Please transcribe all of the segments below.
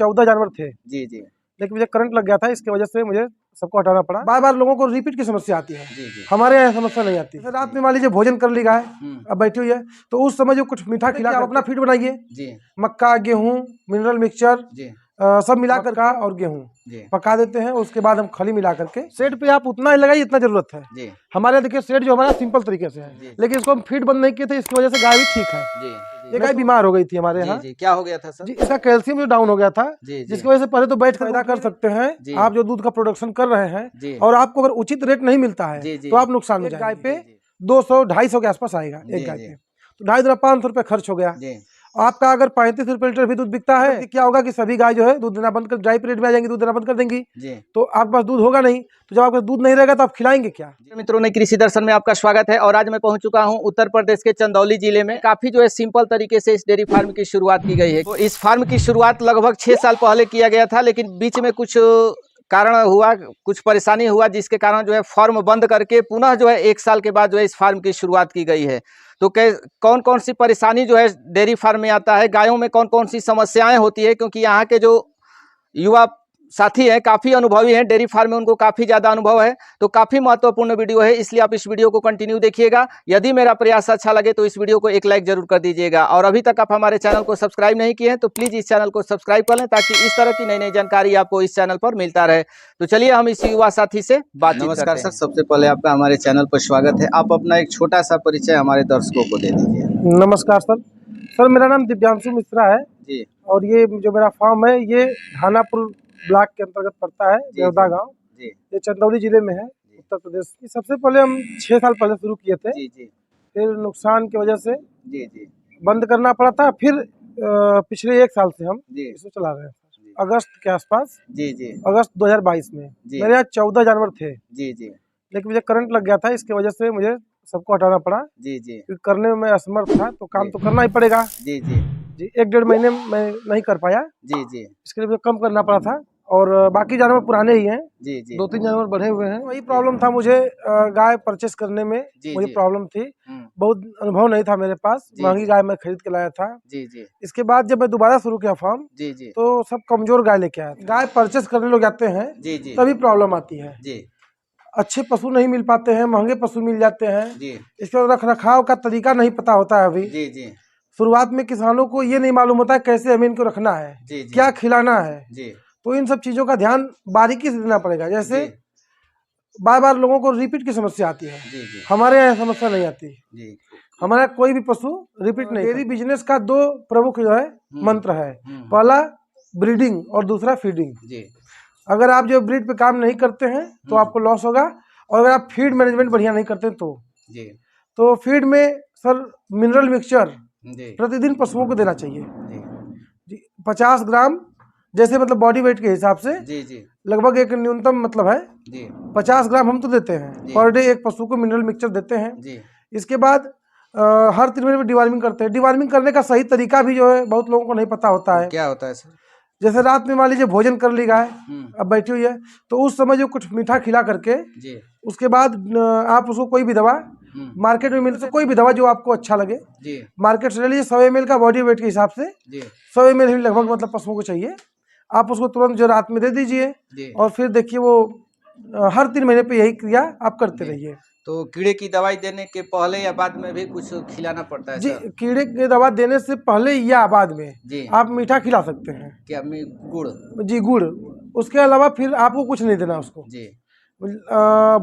14 जानवर थे, जी जी लेकिन मुझे करंट लग गया था, इसकी वजह से मुझे सबको हटाना पड़ा। बार बार लोगों को रिपीट की समस्या आती है, जी जी हमारे यहाँ समस्या नहीं आती। जैसे रात में मान लीजिए भोजन कर ली गाय, अब बैठी हुई है, तो उस समय जो कुछ मीठा खिला आप अपना फीड बनाइए, जी मक्का, गेहूं, मिनरल मिक्सचर जी सब मिला करके और गेहूं जी पका देते हैं। उसके बाद हम खली मिला करके शेड पे आप उतना ही लगाइए जितना जरूरत है। जी हमारे यहाँ देखिए शेड जो हमारा सिंपल तरीके से है, जी। लेकिन इसको हम फीड बंद नहीं किए थे, इसकी वजह से गाय भी ठीक है। जी ये गाय बीमार हो गई थी हमारे जी यहाँ। जी क्या हो गया था सर? जी, इसका कैल्शियम जो डाउन हो गया था, जी जी जिसकी वजह से पहले तो बैठ कर पैदा कर सकते हैं जी। आप जो दूध का प्रोडक्शन कर रहे हैं, जी और आपको अगर उचित रेट नहीं मिलता है जी जी तो आप नुकसान में एक गाय पे जी जी 200-250 के आसपास आएगा जी एक गाय जी पे, तो 2.5 500 रुपये खर्च हो गया। जी आपका अगर 35 रुपये लीटर भी दूध बिकता है, तो क्या होगा कि सभी गाय जो है दूध देना बंद कर ड्राई पीरियड में आ जाएंगी, दूध देना बंद कर देंगी, जी। तो आपके पास दूध होगा नहीं। तो जब आपके पास दूध नहीं रहेगा तो आप खिलाएंगे क्या? मित्रों ने कृषि दर्शन में आपका स्वागत है और आज मैं पहुंच चुका हूं उत्तर प्रदेश के चंदौली जिले में। काफी जो है सिंपल तरीके से इस डेयरी फार्म की शुरुआत की गई है। तो इस फार्म की शुरुआत लगभग 6 साल पहले किया गया था, लेकिन बीच में कुछ कारण हुआ, कुछ परेशानी हुआ, जिसके कारण जो है फार्म बंद करके पुनः जो है 1 साल के बाद जो है इस फार्म की शुरुआत की गई है। तो कौन कौन सी परेशानी जो है डेयरी फार्म में आता है, गायों में कौन कौन सी समस्याएं होती है, क्योंकि यहाँ के जो युवा साथी हैं काफ़ी अनुभवी हैं, डेयरी फार्म में उनको काफ़ी ज़्यादा अनुभव है। तो काफ़ी महत्वपूर्ण वीडियो है, इसलिए आप इस वीडियो को कंटिन्यू देखिएगा। यदि मेरा प्रयास अच्छा लगे तो इस वीडियो को एक लाइक जरूर कर दीजिएगा, और अभी तक आप हमारे चैनल को सब्सक्राइब नहीं किए हैं तो प्लीज़ इस चैनल को सब्सक्राइब कर लें, ताकि इस तरह की नई नई जानकारी आपको इस चैनल पर मिलता रहे। तो चलिए हम इस युवा साथी से बातचीत करते हैं। नमस्कार सर, सबसे पहले आपका हमारे चैनल पर स्वागत है। आप अपना एक छोटा सा परिचय हमारे दर्शकों को दे दीजिए। नमस्कार सर, मेरा नाम दिव्यांशु मिश्रा है जी, और ये जो मेरा फार्म है ये धानापुर ब्लॉक के अंतर्गत पड़ता है, देवदा गांव। जी ये चंदौली जिले में है, उत्तर प्रदेश। सबसे पहले हम 6 साल पहले शुरू किए थे, जी जी फिर नुकसान की वजह से जी जी बंद करना पड़ा था। फिर पिछले 1 साल से हम जी इसको चला रहे हैं। अगस्त के आसपास, जी जी अगस्त 2022 में जी। मेरे यहाँ 14 जानवर थे, जी जी लेकिन मुझे करंट लग गया था, इसकी वजह से मुझे सबको हटाना पड़ा। जी जी क्योंकि करने में मैं असमर्थ था, तो काम जी। तो करना ही पड़ेगा। जी जी जी, 1-1.5 महीने में मैं नहीं कर पाया, जी जी इसके लिए मुझे कम करना पड़ा था। और बाकी जानवर पुराने ही हैं, जी जी 2-3 जानवर बढ़े हुए हैं। वही प्रॉब्लम था मुझे, गाय परचेस करने में जी मुझे जी प्रॉब्लम थी। बहुत अनुभव नहीं था मेरे पास, जी महंगी जी गाय मैं खरीद के लाया था। जी जी इसके बाद जब मैं दोबारा शुरू किया फार्म, जी जी तो सब कमजोर गाय लेके आया। गाय परचेस करने लोग जाते हैं जी जी तभी प्रॉब्लम आती है। जी अच्छे पशु नहीं मिल पाते हैं, महंगे पशु मिल जाते हैं। जी इसके रख रखाव का तरीका नहीं पता होता है। अभी जी जी शुरुआत में किसानों को ये नहीं मालूम होता है कैसे हमें इनको रखना है, जी जी क्या खिलाना है। जी तो इन सब चीज़ों का ध्यान बारीकी से देना पड़ेगा। जैसे जी बार बार लोगों को रिपीट की समस्या आती है, जी जी हमारे यहाँ समस्या नहीं आती। जी हमारा कोई भी पशु रिपीट नहीं। डेयरी बिजनेस का 2 प्रमुख जो है मंत्र है, पहला ब्रीडिंग और दूसरा फीडिंग। जी अगर आप जो ब्रीड पे काम नहीं करते हैं तो आपको लॉस होगा, और अगर आप फीड मैनेजमेंट बढ़िया नहीं करते जी तो फीड में सर मिनरल मिक्सचर जी प्रतिदिन पशुओं को देना चाहिए। जी जी, 50 ग्राम, जैसे मतलब बॉडी वेट के हिसाब से जी जी लगभग एक न्यूनतम मतलब है जी 50 ग्राम हम तो देते हैं पर डे, एक पशु को मिनरल मिक्सचर देते हैं। जी इसके बाद हर 3 महीने में डिवार्मिंग करते हैं। डिवार्मिंग करने का सही तरीका भी जो है बहुत लोगों को नहीं पता होता है। क्या होता है सर? जैसे रात में मान लीजिए भोजन कर ली गाय, अब बैठी हुई है, तो उस समय जो कुछ मीठा खिला करके जी उसके बाद आप उसको कोई भी दवा मार्केट में मिलती है, कोई भी दवा जो आपको अच्छा लगे जी मार्केट से ले लीजिए। 100 ml का बॉडी वेट के हिसाब से जी 100 ml ही लगभग मतलब पशुओं को चाहिए। आप उसको तुरंत जो रात में दे दीजिए, जी और फिर देखिए वो हर 3 महीने पे यही क्रिया आप करते रहिए। तो कीड़े की दवाई देने के पहले या बाद में भी कुछ खिलाना पड़ता है जी, सर? कीड़े की दवा देने से पहले या बाद में जी आप मीठा खिला सकते हैं। क्या गुड़? जी, गुड़। उसके अलावा फिर आपको कुछ नहीं देना उसको। जी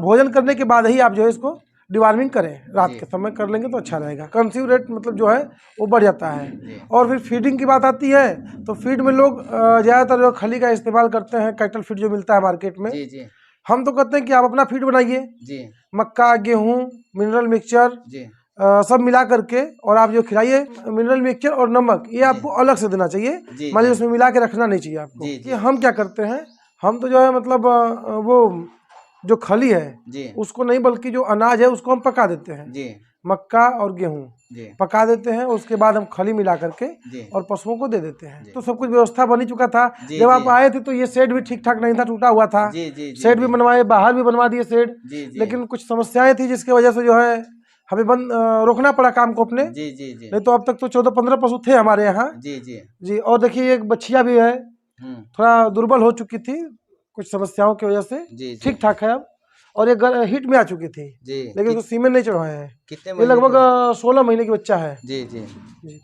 भोजन करने के बाद ही आप जो है इसको डिवार्मिंग करें, रात जी के समय कर लेंगे तो अच्छा रहेगा। कंसीव रेट मतलब जो है वो बढ़ जाता है। जी और फिर फीडिंग की बात आती है, तो फीड में लोग ज़्यादातर जो खली का इस्तेमाल करते हैं, कैटल फीड जो मिलता है मार्केट में। जी जी हम तो कहते हैं कि आप अपना फीड बनाइए, जी मक्का, गेहूँ, मिनरल मिक्सचर जी सब मिला करके, और आप जो खिलाइए। मिनरल मिक्सचर और नमक ये आपको अलग से देना चाहिए, जी मान लीजिए उसमें मिला के रखना नहीं चाहिए आपको। जी कि हम क्या करते हैं, हम तो जो है मतलब वो जो खली है जी उसको नहीं, बल्कि जो अनाज है उसको हम पका देते हैं। जी मक्का और गेहूँ जी पका देते हैं, उसके बाद हम खली मिला करके जी और पशुओं को दे देते हैं। तो सब कुछ व्यवस्था बन ही चुका था। जी जब आप जी आए थे तो ये शेड भी ठीक ठाक नहीं था, टूटा हुआ था। जी जी जी शेड भी बनवाए, बाहर भी बनवा दिए शेड, जी जी लेकिन कुछ समस्याएं थी जिसकी वजह से जो है हमें रोकना पड़ा काम को अपने। जी जी जी नहीं तो अब तक तो 14-15 पशु थे हमारे यहाँ। जी जी जी, और देखिए एक बछिया भी है, थोड़ा दुर्बल हो चुकी थी कुछ समस्याओं की वजह से, जी जी ठीक ठाक है अब। और ये हिट में आ चुकी थी, जी। लेकिन उसको सीमेंट नहीं चढ़वाए हैं। कितने ये महीने लगभग का? 16 महीने की बच्चा है जी जी जी।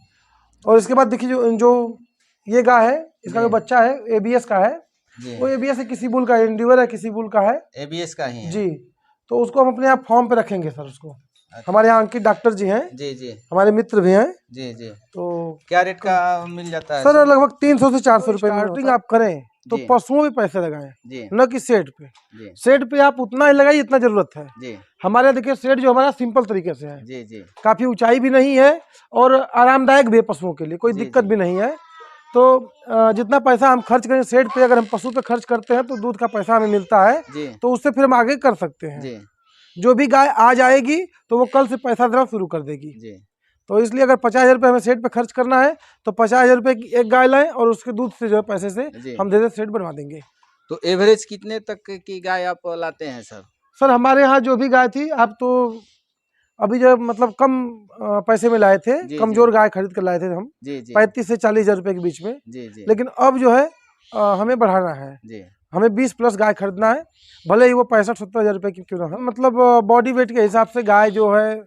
और इसके बाद देखिए जो ये गाय है, इसका जी जो बच्चा है एबीएस का है, जी। वो एबीएस है, किसी बुल का है, इंडिवर है, किसी बुल का है एबीएस का ही है जी। तो उसको हम अपने यहाँ फॉर्म पे रखेंगे सर उसको। अच्छा। हमारे यहाँ अंकित डॉक्टर जी हैं, जी जी हमारे मित्र भी हैं। जी जी। तो क्या रेट का मिल जाता है सर लगभग 300 से 400 रुपए में स्टार्टिंग आप करें तो जी पशुओं में पैसे लगाएं, जी न कि सेट पे। जी सेट पे आप उतना ही लगाइए जितना जरूरत है। जी हमारे देखिए सेट जो हमारा सिंपल तरीके से है, जी जी काफी ऊंचाई भी नहीं है और आरामदायक भी है पशुओं के लिए, कोई जी दिक्कत जी भी नहीं है। तो जितना पैसा हम खर्च करेंगे सेट पे, अगर हम पशु पे खर्च करते हैं तो दूध का पैसा हमें मिलता है, जी तो उससे फिर हम आगे कर सकते हैं। जी जो भी गाय आ जाएगी तो वो कल से पैसा देना शुरू कर देगी। जी। तो इसलिए अगर 50,000 रुपये हमें सेट पे खर्च करना है तो 50,000 रुपये की एक गाय लाएं और उसके दूध से जो है पैसे से जी। हम दे सेट बनवा देंगे। तो एवरेज कितने तक की गाय आप लाते हैं सर? सर हमारे यहाँ जो भी गाय थी, आप तो अभी जो मतलब कम पैसे में लाए थे, जी कमजोर जी गाय खरीद कर लाए थे हम, जी जी 35 से 40,000 रुपये के बीच में। जी जी लेकिन अब जो है हमें बढ़ाना है, जी हमें 20 प्लस गाय खरीदना है, भले ही वो 65-70,000 रुपये की क्यों ना हो। मतलब बॉडी वेट के हिसाब से गाय जो है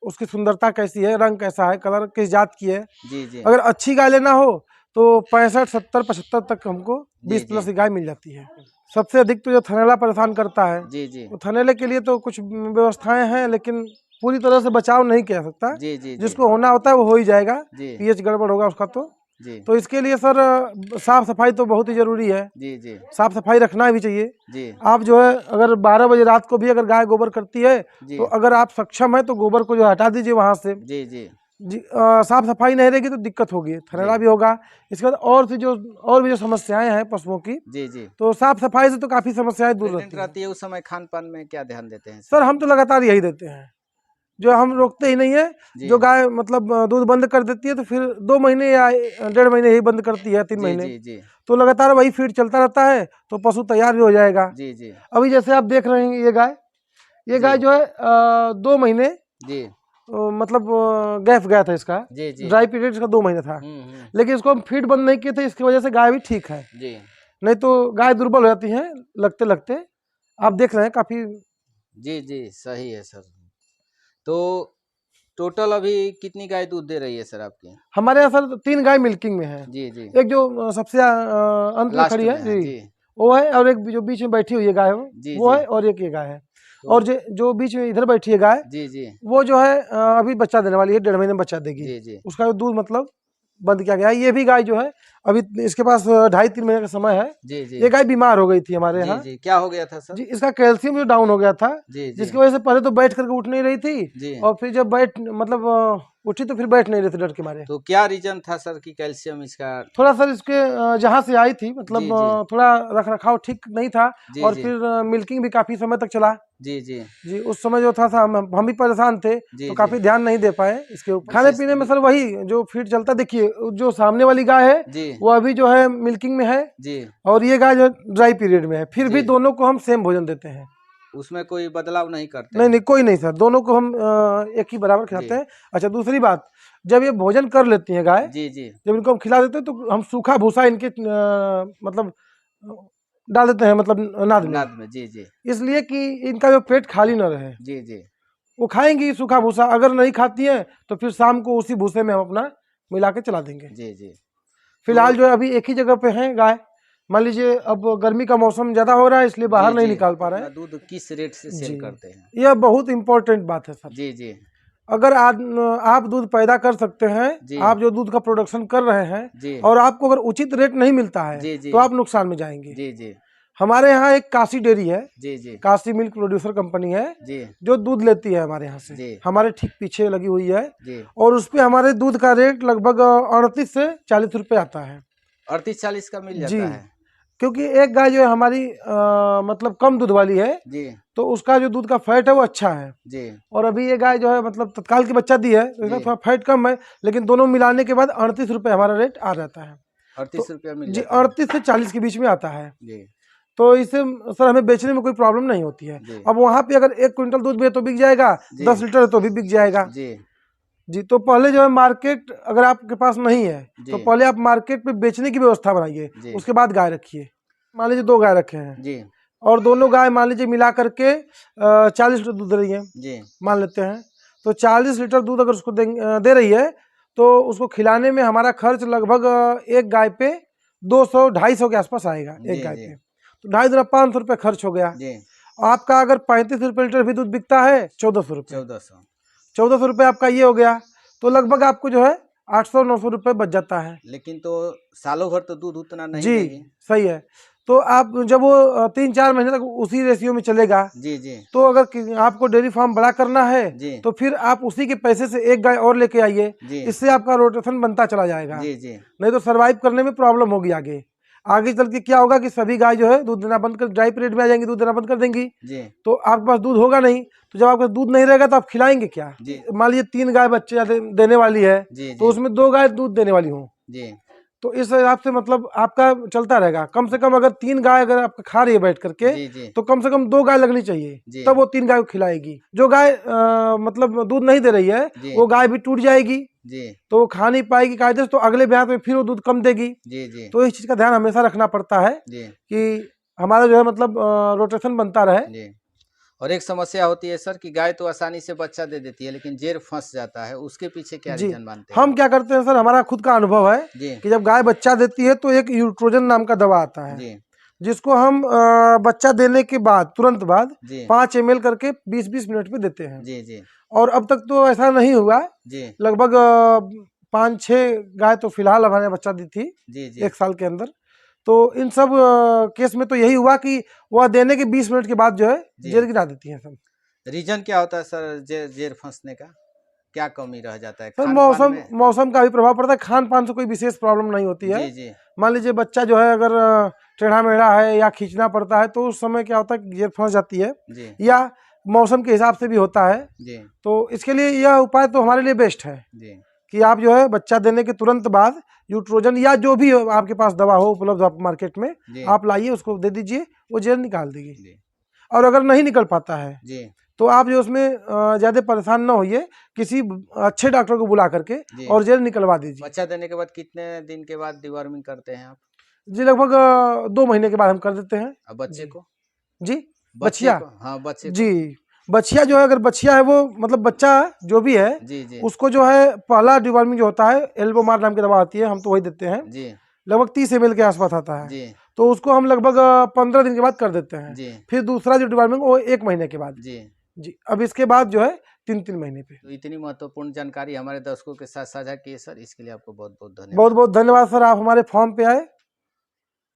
उसकी सुंदरता कैसी है, रंग कैसा है, कलर किस जात की है। जी जी अगर अच्छी गाय लेना हो तो 65, 70, 75 तक हमको जी 20 प्लस जी की गाय मिल जाती है। सबसे अधिक तो जो थनैला परेशान करता है, जी जी तो थनैले के लिए तो कुछ व्यवस्थाएं हैं, लेकिन पूरी तरह से बचाव नहीं किया सकता। जी जी जिसको होना होता है वो हो ही जाएगा, जी पीएच गड़बड़ होगा उसका जी तो इसके लिए सर साफ सफाई तो बहुत ही जरूरी है, जी जी साफ सफाई रखना भी चाहिए। जी आप जो है अगर 12 बजे रात को भी अगर गाय गोबर करती है जी तो अगर आप सक्षम है तो गोबर को जो हटा दीजिए वहां से जी जी जी। साफ सफाई नहीं रहेगी तो दिक्कत होगी, थनैला भी होगा। इसके बाद और भी जो समस्याएं हैं पशुओं की, जी जी। तो साफ सफाई से तो काफी समस्याएं दूर प्रेग्नेंट रहती हैं। रहती है उस समय खान पान में क्या ध्यान देते हैं सर हम तो लगातार यही देते हैं, जो हम रोकते ही नहीं है। जी जो गाय मतलब दूध बंद कर देती है तो फिर 2 महीने या 1.5 महीने ही बंद करती है, 3 जी महीने, जी जी तो लगातार वही फीड चलता रहता है तो पशु तैयार भी हो जाएगा। जी जी अभी जैसे आप देख रहे हैं ये गाय जी जो है 2 महीने जी मतलब गैप गया था इसका, जी जी। ड्राई पीरियड इसका 2 महीने था। लेकिन इसको हम फीड बंद नहीं किए थे, इसकी वजह से गाय भी ठीक है, जी नहीं तो गाय दुर्बल हो जाती है लगते लगते। आप देख रहे हैं काफी। जी जी सही है सर। तो टोटल अभी कितनी गाय दूध दे रही है सर आपकी? हमारे यहाँ सर 3 गाय मिल्किंग में है। जी जी एक जो सबसे अंत में लास्ट खड़ी में है है जी, जी वो है, और एक जो बीच में बैठी हुई है गाय जी वो जी। है, और एक ये गाय है। तो और जो बीच में इधर बैठी है गाय, जी जी वो जो है अभी बच्चा देने वाली है, 1.5 महीने में बच्चा देगी। जी जी उसका दूध मतलब बंद किया गया है। ये भी गाय जो है अभी इसके पास 2.5-3 महीने का समय है। जी जी ये गाय बीमार हो गई थी हमारे जी यहाँ जी। क्या हो गया था सर? जी, इसका कैल्शियम जो डाउन हो गया था, जी जी जिसकी वजह से पहले तो बैठ करके उठ नहीं रही थी, जी। और फिर जब मतलब उठी तो फिर बैठ नहीं रही थी डर के मारे। तो क्या रीजन था सर कि कैल्शियम इसका? थोड़ा सर इसके जहाँ से आई थी मतलब जी जी थोड़ा रख रखाव ठीक नहीं था, जी और जी फिर मिल्किंग भी काफी समय तक चला जी जी जी। उस समय जो था हम भी परेशान थे, जी तो जी। काफी ध्यान नहीं दे पाए इसके ऊपर। खाने पीने में सर वही जो फीड चलता, देखिए जो सामने वाली गाय है जी वो अभी जो है मिल्किंग में है, जी और ये गाय जो ड्राई पीरियड में है, फिर भी जी। दोनों को हम सेम भोजन देते हैं। उसमें कोई बदलाव नहीं करते नहीं हैं? नहीं, कोई नहीं सर, दोनों को हम एक ही बराबर जी खिलाते हैं। अच्छा दूसरी बात, जब ये भोजन कर लेती हैं गाय, जी जी जब इनको हम खिला देते हैं तो हम सूखा भूसा इनके मतलब डाल देते हैं, मतलब नाद में, नाद में। जी जी इसलिए कि इनका जो पेट खाली ना रहे। जी जी वो खाएंगी सूखा भूसा, अगर नहीं खाती हैं तो फिर शाम को उसी भूसे में हम अपना मिला के चला देंगे। जी जी। फिलहाल जो है अभी एक ही जगह पे हैं गाय। मान लीजिए अब गर्मी का मौसम ज्यादा हो रहा है, इसलिए बाहर जी नहीं जी। निकाल पा रहे अपना हैं। दूध किस रेट से सेल जी, करते हैं? यह बहुत इंपॉर्टेंट बात है सर। जी जी अगर आप दूध पैदा कर सकते हैं, जी आप जो दूध का प्रोडक्शन कर रहे हैं, जी और आपको अगर उचित रेट नहीं मिलता है जी जी तो आप नुकसान में जाएंगे। जी जी हमारे यहाँ एक काशी डेयरी है, जी जी काशी मिल्क प्रोड्यूसर कंपनी है, जी जो दूध लेती है हमारे यहाँ से, जी हमारे ठीक पीछे लगी हुई है। जी। और उस पे हमारे दूध का रेट लगभग 38 से 40 रुपए आता है। 38-40 का मिल जी, जाता है? क्योंकि एक गाय जो है हमारी मतलब कम दूध वाली है, जी तो उसका जो दूध का फैट है वो अच्छा है। जी और अभी ये गाय जो है मतलब तत्काल की बच्चा दी है, तो इसका जी। थोड़ा फैट कम है, लेकिन दोनों मिलाने के बाद 38 रुपये हमारा रेट आ जाता है। 38 रुपया मिल जी, जाता है? 38 से 40 के बीच में आता है। जी तो इससे सर हमें बेचने में कोई प्रॉब्लम नहीं होती है। जी अब वहाँ पे अगर 1 क्विंटल दूध भी है तो बिक जाएगा, जी 10 लीटर है तो भी बिक जाएगा। जी जी। तो पहले जो है मार्केट अगर आपके पास नहीं है जी। तो पहले आप मार्केट में बेचने की व्यवस्था बनाइए, जी। उसके बाद गाय रखिए। मान लीजिए 2 गाय रखे हैं जी और दोनों गाय मान लीजिए मिला करके 40 लीटर दूध दे रही है, जी मान लेते हैं। तो 40 लीटर दूध अगर उसको दे रही है तो उसको खिलाने में हमारा खर्च लगभग एक गाय पे 200-250 के आसपास आएगा, एक जी गाय जी पे। तो 2.5 500 रुपये खर्च हो गया। जी। आपका अगर 35 रुपये लीटर भी दूध बिकता है 1400 रुपये, 1400। 1400 रुपये आपका ये हो गया। तो लगभग आपको जो है 800-900 रुपये बच जाता है। लेकिन तो सालों भर तो दूध उतना नहीं जी देगी। सही है। तो आप जब वो 3-4 महीने तक उसी रेशियो में चलेगा, जी जी तो अगर आपको डेयरी फार्म बड़ा करना है जी तो फिर आप उसी के पैसे से एक गाय और लेके आइए, जी इससे आपका रोटेशन बनता चला जाएगा। जी जी नहीं तो सरवाइव करने में प्रॉब्लम होगी आगे। आगे चल के क्या होगा कि सभी गाय जो है दूध देना बंद कर, ड्राई पीरियड में आ जाएंगी, दूध देना बंद कर देंगी। जी तो आपके पास दूध होगा नहीं, तो जब आपके पास दूध नहीं रहेगा तो आप खिलाएंगे क्या? जी मान लीजिए 3 गाय बच्चे देने वाली है, जी तो उसमें 2 गाय दूध देने वाली हों, जी तो इस हिसाब से मतलब आपका चलता रहेगा। कम से कम अगर 3 गाय अगर आप खा रही है बैठ करके, जी जी तो कम से कम 2 गाय लगनी चाहिए, जी तब वो 3 गाय को खिलाएगी। जो गाय मतलब दूध नहीं दे रही है जी वो गाय भी टूट जाएगी, जी तो वो खा नहीं पाएगी कायदे से, तो अगले ब्याह में फिर वो दूध कम देगी। जी जी तो इस चीज़ का ध्यान हमेशा रखना पड़ता है जी कि हमारा जो है मतलब रोटेशन बनता रहे। जी। और एक समस्या होती है सर कि गाय तो आसानी से बच्चा दे देती है लेकिन जेर फंस जाता है, उसके पीछे क्या जी, रीजन मानते हैं? हम क्या करते हैं सर, हमारा खुद का अनुभव है जी कि जब गाय बच्चा देती है तो एक यूट्रोजन नाम का दवा आता है, जी जिसको हम बच्चा देने के बाद तुरंत बाद जी 5 ml करके 20-20 मिनट में देते हैं। जी जी और अब तक तो ऐसा नहीं हुआ, जी लगभग 5-6 गाय तो फिलहाल हमारे बच्चा दी थी जी जी 1 साल के अंदर। तो इन सब केस में तो यही हुआ कि वह देने के 20 मिनट के बाद जो है जी। जेर गिरा देती हैं सब। रीजन क्या होता है सर जेर फंसने का? क्या कमी रह जाता है सर खान पान में? मौसम का भी प्रभाव पड़ता है, खान पान से कोई विशेष प्रॉब्लम नहीं होती है। जी जी मान लीजिए बच्चा जो है अगर टेढ़ा मेढ़ा है या खींचना पड़ता है तो उस समय क्या होता है कि जेर फंस जाती है, जी या मौसम के हिसाब से भी होता है। जी तो इसके लिए यह उपाय तो हमारे लिए बेस्ट है जी कि आप जो है बच्चा देने के तुरंत बाद यूट्रोजन या जो भी हो आपके पास दवा हो उपलब्ध हो मार्केट में, जी आप लाइए, उसको दे दीजिए, वो जेर निकाल देगी। जी और अगर नहीं निकल पाता है जी तो आप जो उसमें ज़्यादा परेशान ना होइए, किसी अच्छे डॉक्टर को बुला करके जी। और जेर निकलवा दीजिए। बच्चा देने के बाद कितने दिन के बाद डिवर्मिंग करते हैं आप? जी लगभग 2 महीने के बाद हम कर देते हैं। अब बच्चे जी को? जी बच्चे बछिया, को हाँ बच्चे को। जी बछिया जो है, अगर बछिया है वो मतलब बच्चा जो भी है जी जी उसको जो है पहला डिवर्मिंग जो होता है एल्बोमार नाम की दवा आती है, हम तो वही देते हैं, जी लगभग 30 ml के आसपास आता है। जी तो उसको हम लगभग 15 दिन के बाद कर देते हैं। जी फिर दूसरा जो डिवर्मिंग वो 1 महीने के बाद। जी। जी अब इसके बाद जो है 3-3 महीने पे। तो इतनी महत्वपूर्ण जानकारी हमारे दर्शकों के साथ साझा की है सर, इसके लिए आपको बहुत बहुत धन्यवाद। बहुत बहुत धन्यवाद सर, आप हमारे फॉर्म पे आए।